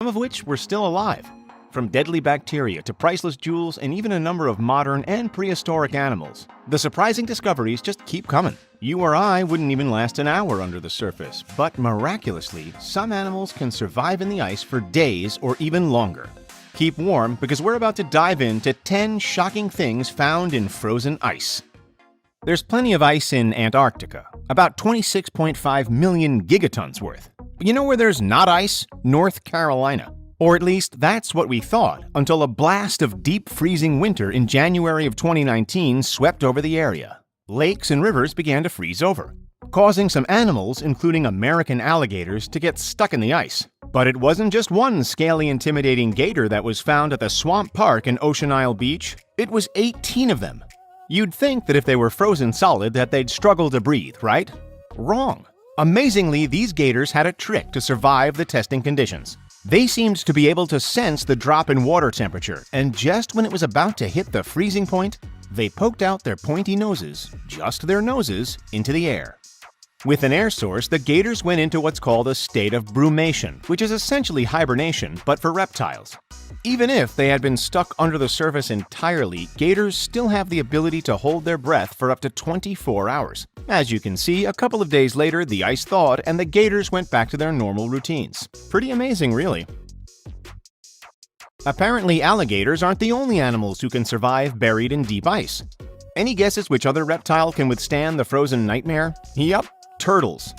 some of which were still alive. From deadly bacteria to priceless jewels and even a number of modern and prehistoric animals, the surprising discoveries just keep coming. You or I wouldn't even last an hour under the surface, but miraculously, some animals can survive in the ice for days or even longer. Keep warm because we're about to dive into 10 shocking things found in frozen ice. There's plenty of ice in Antarctica, about 26.5 million gigatons worth. But you know where there's not ice? North Carolina. Or at least that's what we thought, until a blast of deep freezing winter in January of 2019 swept over the area. Lakes and rivers began to freeze over, causing some animals, including American alligators, to get stuck in the ice. But it wasn't just one scaly, intimidating gator that was found at the Swamp Park in Ocean Isle Beach. It was 18 of them. You'd think that if they were frozen solid that they'd struggle to breathe, right? Wrong. Amazingly, these gators had a trick to survive the testing conditions. They seemed to be able to sense the drop in water temperature, and just when it was about to hit the freezing point, they poked out their pointy noses, just their noses, into the air. With an air source, the gators went into what's called a state of brumation, which is essentially hibernation, but for reptiles. Even if they had been stuck under the surface entirely, gators still have the ability to hold their breath for up to 24 hours. As you can see, a couple of days later, the ice thawed and the gators went back to their normal routines. Pretty amazing, really. Apparently, alligators aren't the only animals who can survive buried in deep ice. Any guesses which other reptile can withstand the frozen nightmare? Yup, turtles.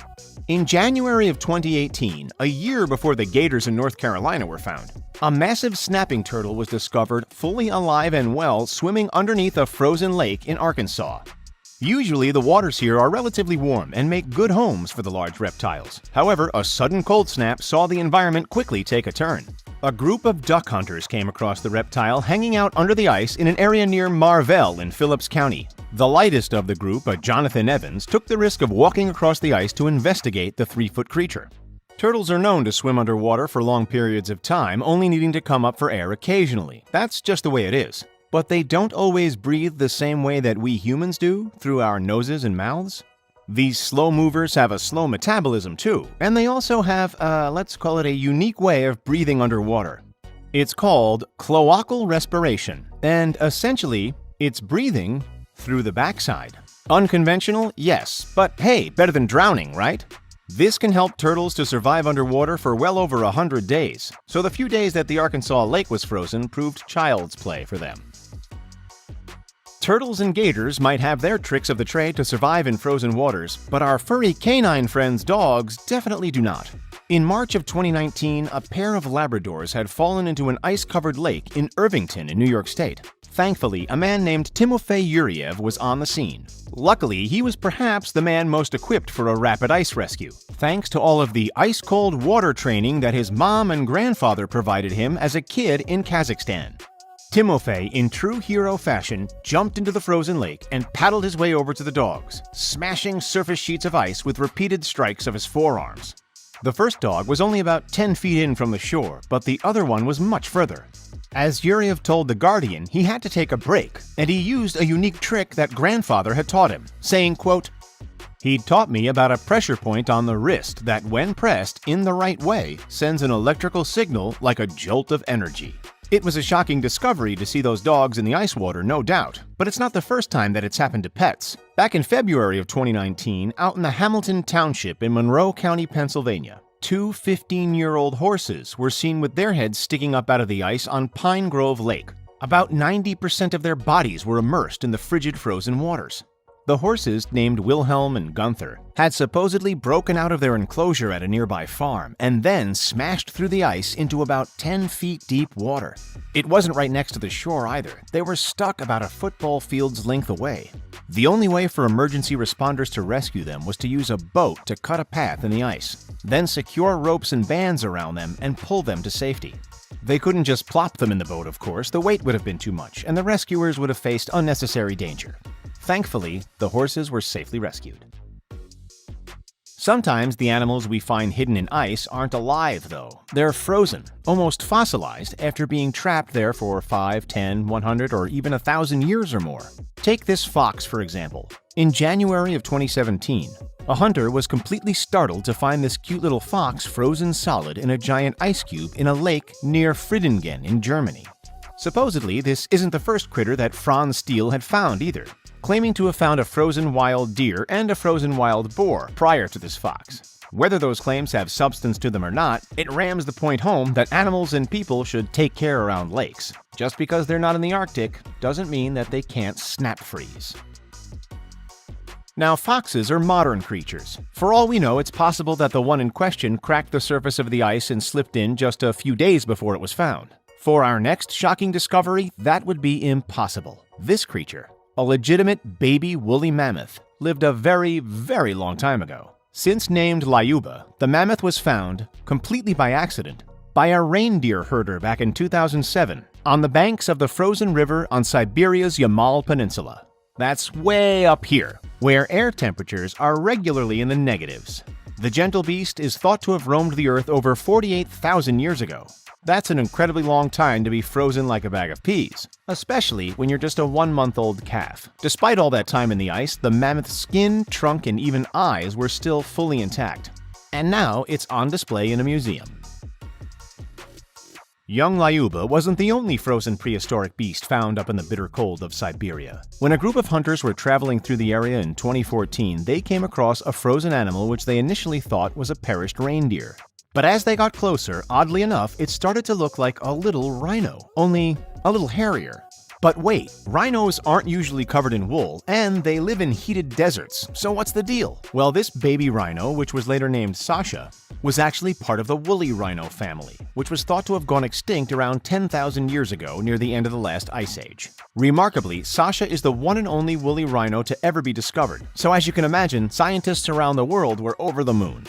In January of 2018, a year before the gators in North Carolina were found, a massive snapping turtle was discovered fully alive and well swimming underneath a frozen lake in Arkansas. Usually, the waters here are relatively warm and make good homes for the large reptiles. However, a sudden cold snap saw the environment quickly take a turn. A group of duck hunters came across the reptile hanging out under the ice in an area near Marvell in Phillips County. The lightest of the group, a Jonathan Evans, took the risk of walking across the ice to investigate the 3-foot creature. Turtles are known to swim underwater for long periods of time, only needing to come up for air occasionally. That's just the way it is. But they don't always breathe the same way that we humans do, through our noses and mouths. These slow movers have a slow metabolism too, and they also have, let's call it a unique way of breathing underwater. It's called cloacal respiration, and essentially, it's breathing through the backside. Unconventional? Yes, but hey, better than drowning, right? This can help turtles to survive underwater for well over 100 days, so the few days that the Arkansas lake was frozen proved child's play for them. Turtles and gators might have their tricks of the trade to survive in frozen waters, but our furry canine friends' dogs definitely do not. In March of 2019, a pair of Labradors had fallen into an ice-covered lake in Irvington in New York State. Thankfully, a man named Timofey Yuriev was on the scene. Luckily, he was perhaps the man most equipped for a rapid ice rescue, thanks to all of the ice-cold water training that his mom and grandfather provided him as a kid in Kazakhstan. Timofey, in true hero fashion, jumped into the frozen lake and paddled his way over to the dogs, smashing surface sheets of ice with repeated strikes of his forearms. The first dog was only about 10 feet in from the shore, but the other one was much further. As Yuriev told The Guardian, he had to take a break, and he used a unique trick that grandfather had taught him, saying, quote, "He'd taught me about a pressure point on the wrist that, when pressed in the right way, sends an electrical signal like a jolt of energy." It was a shocking discovery to see those dogs in the ice water, no doubt, but it's not the first time that it's happened to pets. Back in February of 2019, out in the Hamilton Township in Monroe County, Pennsylvania, two 15-year-old horses were seen with their heads sticking up out of the ice on Pine Grove Lake. About 90% of their bodies were immersed in the frigid frozen waters. The horses, named Wilhelm and Gunther, had supposedly broken out of their enclosure at a nearby farm and then smashed through the ice into about 10 feet deep water. It wasn't right next to the shore either. They were stuck about a football field's length away. The only way for emergency responders to rescue them was to use a boat to cut a path in the ice, then secure ropes and bands around them and pull them to safety. They couldn't just plop them in the boat, of course. The weight would have been too much, and the rescuers would have faced unnecessary danger. Thankfully, the horses were safely rescued. Sometimes the animals we find hidden in ice aren't alive, though. They're frozen, almost fossilized after being trapped there for 5, 10, 100, or even 1,000 years or more. Take this fox, for example. In January of 2017, a hunter was completely startled to find this cute little fox frozen solid in a giant ice cube in a lake near Friedingen in Germany. Supposedly, this isn't the first critter that Franz Steele had found either, claiming to have found a frozen wild deer and a frozen wild boar prior to this fox. Whether those claims have substance to them or not, it rams the point home that animals and people should take care around lakes. Just because they're not in the Arctic doesn't mean that they can't snap freeze. Now, foxes are modern creatures. For all we know, it's possible that the one in question cracked the surface of the ice and slipped in just a few days before it was found. For our next shocking discovery, that would be impossible. This creature, a legitimate baby woolly mammoth, lived a very, very long time ago. Since named Lyuba, the mammoth was found, completely by accident, by a reindeer herder back in 2007 on the banks of the frozen river on Siberia's Yamal Peninsula. That's way up here, where air temperatures are regularly in the negatives. The gentle beast is thought to have roamed the Earth over 48,000 years ago. That's an incredibly long time to be frozen like a bag of peas, especially when you're just a 1-month-old calf. Despite all that time in the ice, the mammoth's skin, trunk, and even eyes were still fully intact. And now it's on display in a museum. Young Lyuba wasn't the only frozen prehistoric beast found up in the bitter cold of Siberia. When a group of hunters were traveling through the area in 2014, they came across a frozen animal which they initially thought was a perished reindeer. But as they got closer, oddly enough, it started to look like a little rhino, only a little hairier. But wait, rhinos aren't usually covered in wool, and they live in heated deserts, so what's the deal? Well, this baby rhino, which was later named Sasha, was actually part of the woolly rhino family, which was thought to have gone extinct around 10,000 years ago near the end of the last ice age. Remarkably, Sasha is the one and only woolly rhino to ever be discovered, so as you can imagine, scientists around the world were over the moon.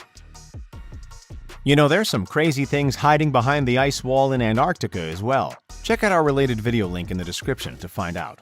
You know, there's some crazy things hiding behind the ice wall in Antarctica as well. Check out our related video link in the description to find out.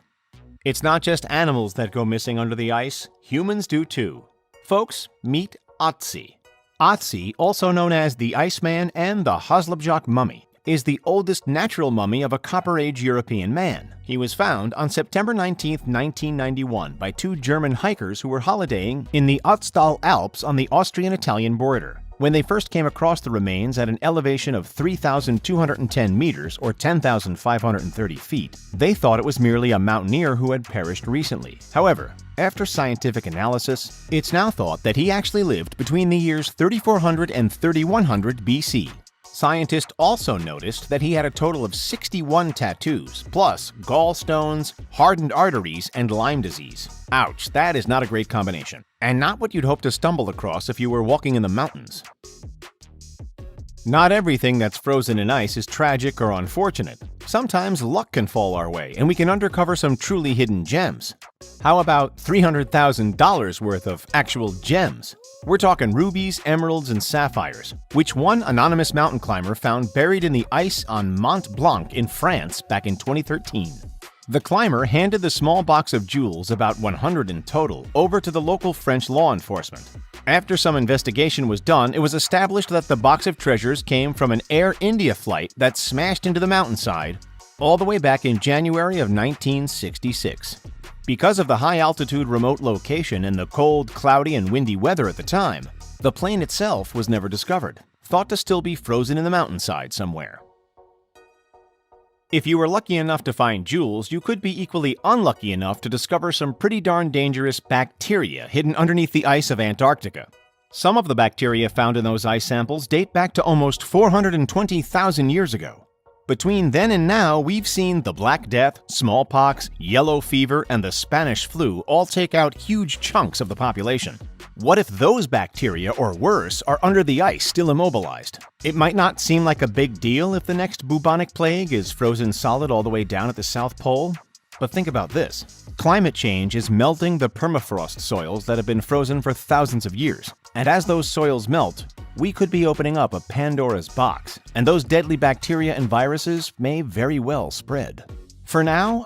It's not just animals that go missing under the ice, humans do too. Folks, meet Otzi. Otzi, also known as the Iceman and the Haslabjak mummy, is the oldest natural mummy of a Copper Age European man. He was found on September 19, 1991 by 2 German hikers who were holidaying in the Ötztal Alps on the Austrian-Italian border. When they first came across the remains at an elevation of 3,210 meters or 10,530 feet, they thought it was merely a mountaineer who had perished recently. However, after scientific analysis, it's now thought that he actually lived between the years 3400 and 3100 BC. Scientists also noticed that he had a total of 61 tattoos, plus gallstones, hardened arteries, and Lyme disease. Ouch, that is not a great combination. And not what you'd hope to stumble across if you were walking in the mountains. Not everything that's frozen in ice is tragic or unfortunate. Sometimes luck can fall our way, and we can uncover some truly hidden gems. How about $300,000 worth of actual gems? We're talking rubies, emeralds, and sapphires, which one anonymous mountain climber found buried in the ice on Mont Blanc in France back in 2013. The climber handed the small box of jewels, about 100 in total, over to the local French law enforcement. After some investigation was done, it was established that the box of treasures came from an Air India flight that smashed into the mountainside all the way back in January of 1966. Because of the high-altitude remote location and the cold, cloudy, and windy weather at the time, the plane itself was never discovered, thought to still be frozen in the mountainside somewhere. If you were lucky enough to find jewels, you could be equally unlucky enough to discover some pretty darn dangerous bacteria hidden underneath the ice of Antarctica. Some of the bacteria found in those ice samples date back to almost 420,000 years ago. Between then and now, we've seen the Black Death, smallpox, yellow fever, and the Spanish flu all take out huge chunks of the population. What if those bacteria, or worse, are under the ice still immobilized? It might not seem like a big deal if the next bubonic plague is frozen solid all the way down at the South Pole. But think about this. Climate change is melting the permafrost soils that have been frozen for thousands of years. And as those soils melt, we could be opening up a Pandora's box, and those deadly bacteria and viruses may very well spread. For now,